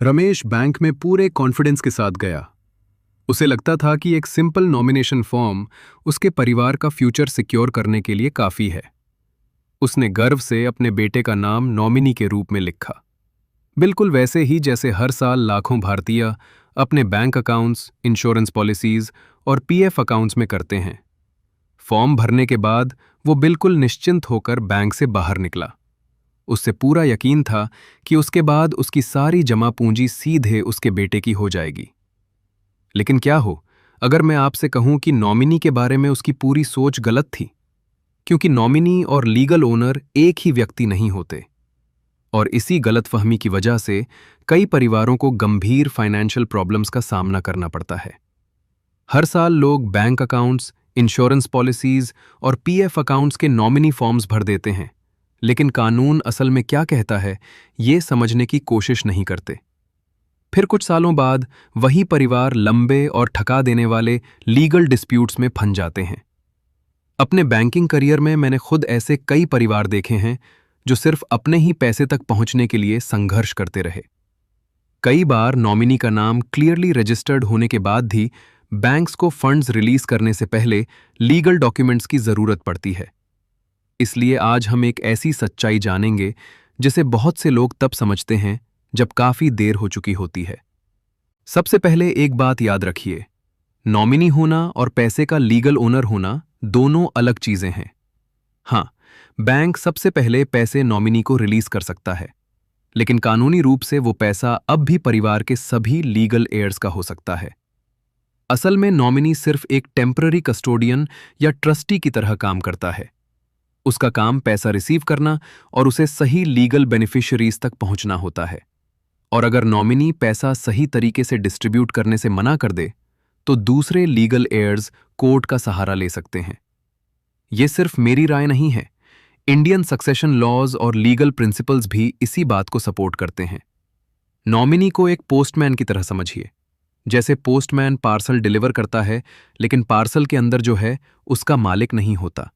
Ramesh bank में पूरे confidence के साथ गया। उसे लगता था कि एक सिंपल नॉमिनेशन फॉर्म उसके परिवार का फ्यूचर सिक्योर करने के लिए काफी है। उसने गर्व से अपने बेटे का नाम नॉमिनी के रूप में लिखा, बिल्कुल वैसे ही जैसे हर साल लाखों भारतीय अपने बैंक अकाउंट्स, इंश्योरेंस पॉलिसीज और पीएफ अकाउंट्स में करते हैं। फॉर्म भरने के बाद वो बिल्कुल निश्चिंत होकर बैंक से बाहर निकला। उससे पूरा यकीन था कि उसके बाद उसकी सारी जमा पूंजी सीधे उसके बेटे की हो जाएगी। लेकिन क्या हो अगर मैं आपसे कहूं कि नॉमिनी के बारे में उसकी पूरी सोच गलत थी, क्योंकि नॉमिनी और लीगल ओनर एक ही व्यक्ति नहीं होते। और इसी गलतफहमी की वजह से कई परिवारों को गंभीर फाइनेंशियल प्रॉब्लम्स का सामना करना पड़ता है। हर साल लोग बैंक अकाउंट्स, इंश्योरेंस पॉलिसीज और पीएफ अकाउंट्स के नॉमिनी फॉर्म्स भर देते हैं, लेकिन कानून असल में क्या कहता है ये समझने की कोशिश नहीं करते। फिर कुछ सालों बाद वही परिवार लंबे और ठका देने वाले लीगल डिस्प्यूट्स में फंस जाते हैं। अपने बैंकिंग करियर में मैंने खुद ऐसे कई परिवार देखे हैं जो सिर्फ अपने ही पैसे तक पहुंचने के लिए संघर्ष करते रहे। कई बार नॉमिनी का नाम क्लियरली रजिस्टर्ड होने के बाद भी बैंक्स को फंड्स रिलीज करने से पहले लीगल डॉक्यूमेंट्स की जरूरत पड़ती है। इसलिए आज हम एक ऐसी सच्चाई जानेंगे जिसे बहुत से लोग तब समझते हैं जब काफी देर हो चुकी होती है। सबसे पहले एक बात याद रखिए, नॉमिनी होना और पैसे का लीगल ओनर होना दोनों अलग चीजें हैं। हाँ, बैंक सबसे पहले पैसे नॉमिनी को रिलीज कर सकता है, लेकिन कानूनी रूप से वो पैसा अब भी परिवार के सभी लीगल एयर्स का हो सकता है। असल में नॉमिनी सिर्फ एक टेम्पररी कस्टोडियन या ट्रस्टी की तरह काम करता है। उसका काम पैसा रिसीव करना और उसे सही लीगल बेनिफिशियरीज तक पहुंचना होता है। और अगर नॉमिनी पैसा सही तरीके से डिस्ट्रीब्यूट करने से मना कर दे तो दूसरे लीगल एयर्स कोर्ट का सहारा ले सकते हैं। यह सिर्फ मेरी राय नहीं है, इंडियन सक्सेशन लॉज और लीगल प्रिंसिपल्स भी इसी बात को सपोर्ट करते हैं। नॉमिनी को एक पोस्टमैन की तरह समझिए। जैसे पोस्टमैन पार्सल डिलीवर करता है, लेकिन पार्सल के अंदर जो है उसका मालिक नहीं होता,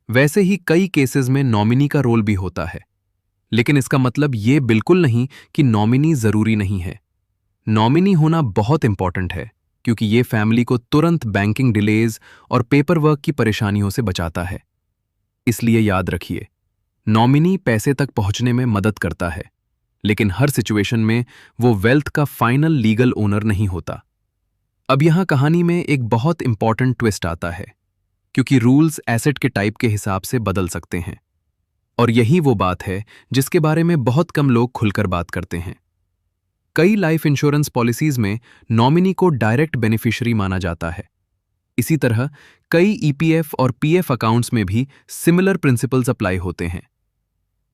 वैसे ही कई केसेस में नॉमिनी का रोल भी होता है। लेकिन इसका मतलब ये बिल्कुल नहीं कि नॉमिनी जरूरी नहीं है। नॉमिनी होना बहुत इंपॉर्टेंट है, क्योंकि ये फैमिली को तुरंत बैंकिंग डिलेज और पेपर वर्क की परेशानियों से बचाता है। इसलिए याद रखिए, नॉमिनी पैसे तक पहुंचने में मदद करता है, लेकिन हर सिचुएशन में वो वेल्थ का फाइनल लीगल ओनर नहीं होता। अब यहां कहानी में एक बहुत इंपॉर्टेंट ट्विस्ट आता है, क्योंकि रूल्स एसेट के टाइप के हिसाब से बदल सकते हैं। और यही वो बात है जिसके बारे में बहुत कम लोग खुलकर बात करते हैं। कई लाइफ इंश्योरेंस पॉलिसीज में नॉमिनी को डायरेक्ट बेनिफिशियरी माना जाता है। इसी तरह कई ईपीएफ और पीएफ अकाउंट्स में भी सिमिलर प्रिंसिपल्स अप्लाई होते हैं।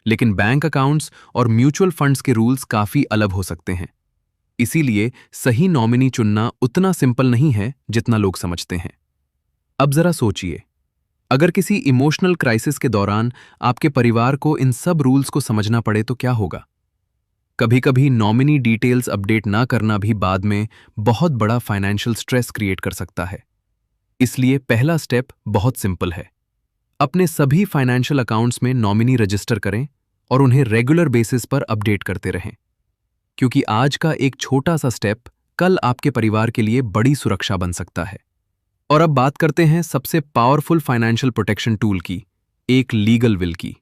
लेकिन बैंक अकाउंट्स और म्यूचुअल फंड्स के रूल्स काफी अलग हो सकते हैं। इसीलिए सही नॉमिनी चुनना उतना सिंपल नहीं है जितना लोग समझते हैं। अब जरा सोचिए, अगर किसी इमोशनल क्राइसिस के दौरान आपके परिवार को इन सब रूल्स को समझना पड़े तो क्या होगा? कभी कभी नॉमिनी डिटेल्स अपडेट ना करना भी बाद में बहुत बड़ा फाइनेंशियल स्ट्रेस क्रिएट कर सकता है। इसलिए पहला स्टेप बहुत सिंपल है। अपने सभी फाइनेंशियल अकाउंट्स में नॉमिनी रजिस्टर करें और उन्हें रेगुलर बेसिस पर अपडेट करते रहें, क्योंकि आज का एक छोटा सा स्टेप कल आपके परिवार के लिए बड़ी सुरक्षा बन सकता है। और अब बात करते हैं सबसे पावरफुल फाइनेंशियल प्रोटेक्शन टूल की, एक लीगल विल की।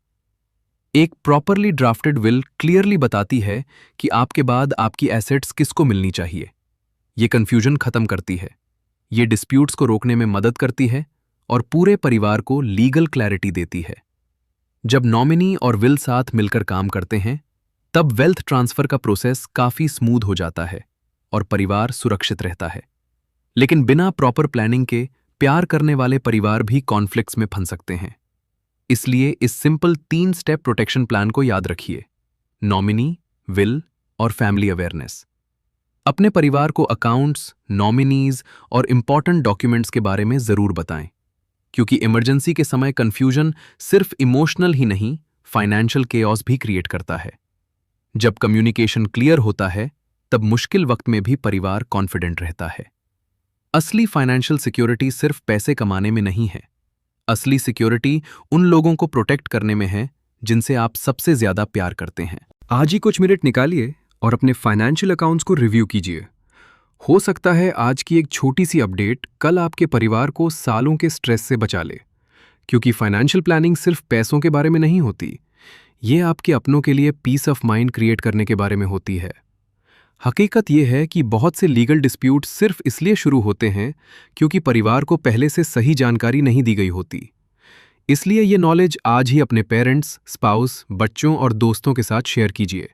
एक प्रॉपरली ड्राफ्टेड विल क्लियरली बताती है कि आपके बाद आपकी एसेट्स किसको मिलनी चाहिए। ये कंफ्यूजन खत्म करती है, ये डिस्प्यूट्स को रोकने में मदद करती है और पूरे परिवार को लीगल क्लैरिटी देती है। जब नॉमिनी और विल साथ मिलकर काम करते हैं, तब वेल्थ ट्रांसफर का प्रोसेस काफी स्मूथ हो जाता है और परिवार सुरक्षित रहता है। लेकिन बिना प्रॉपर प्लानिंग के प्यार करने वाले परिवार भी कॉन्फ्लिक्ट्स में फंस सकते हैं। इसलिए इस सिंपल 3 स्टेप प्रोटेक्शन प्लान को याद रखिए: नॉमिनी, विल और फैमिली अवेयरनेस। अपने परिवार को अकाउंट्स, नॉमिनीज और इंपॉर्टेंट डॉक्यूमेंट्स के बारे में जरूर बताएं, क्योंकि इमरजेंसी के समय कंफ्यूजन सिर्फ इमोशनल ही नहीं, फाइनेंशियल केओस भी क्रिएट करता है। जब कम्युनिकेशन क्लियर होता है, तब मुश्किल वक्त में भी परिवार कॉन्फिडेंट रहता है। असली फाइनेंशियल सिक्योरिटी सिर्फ पैसे कमाने में नहीं है। असली सिक्योरिटी उन लोगों को प्रोटेक्ट करने में है जिनसे आप सबसे ज्यादा प्यार करते हैं। आज ही कुछ मिनट निकालिए और अपने फाइनेंशियल अकाउंट्स को रिव्यू कीजिए। हो सकता है आज की एक छोटी सी अपडेट कल आपके परिवार को सालों के स्ट्रेस से बचा ले, क्योंकि फाइनेंशियल प्लानिंग सिर्फ पैसों के बारे में नहीं होती, ये आपके अपनों के लिए पीस ऑफ माइंड क्रिएट करने के बारे में होती है। हकीकत यह है कि बहुत से लीगल डिस्प्यूट सिर्फ इसलिए शुरू होते हैं क्योंकि परिवार को पहले से सही जानकारी नहीं दी गई होती। इसलिए ये नॉलेज आज ही अपने पेरेंट्स, स्पाउस, बच्चों और दोस्तों के साथ शेयर कीजिए।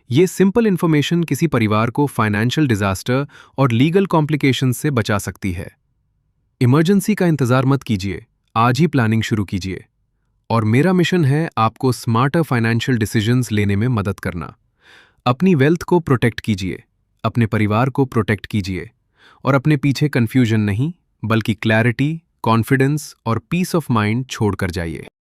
ये सिंपल इन्फॉर्मेशन किसी परिवार को फाइनेंशियल डिजास्टर और लीगल कॉम्प्लिकेशंस से बचा सकती है। इमरजेंसी का इंतजार मत कीजिए, आज ही प्लानिंग शुरू कीजिए। और मेरा मिशन है आपको स्मार्टर फाइनेंशियल डिसीजंस लेने में मदद करना। अपनी वेल्थ को प्रोटेक्ट कीजिए, अपने परिवार को प्रोटेक्ट कीजिए और अपने पीछे कंफ्यूजन नहीं, बल्कि क्लैरिटी, कॉन्फिडेंस और पीस ऑफ माइंड छोड़कर जाइए।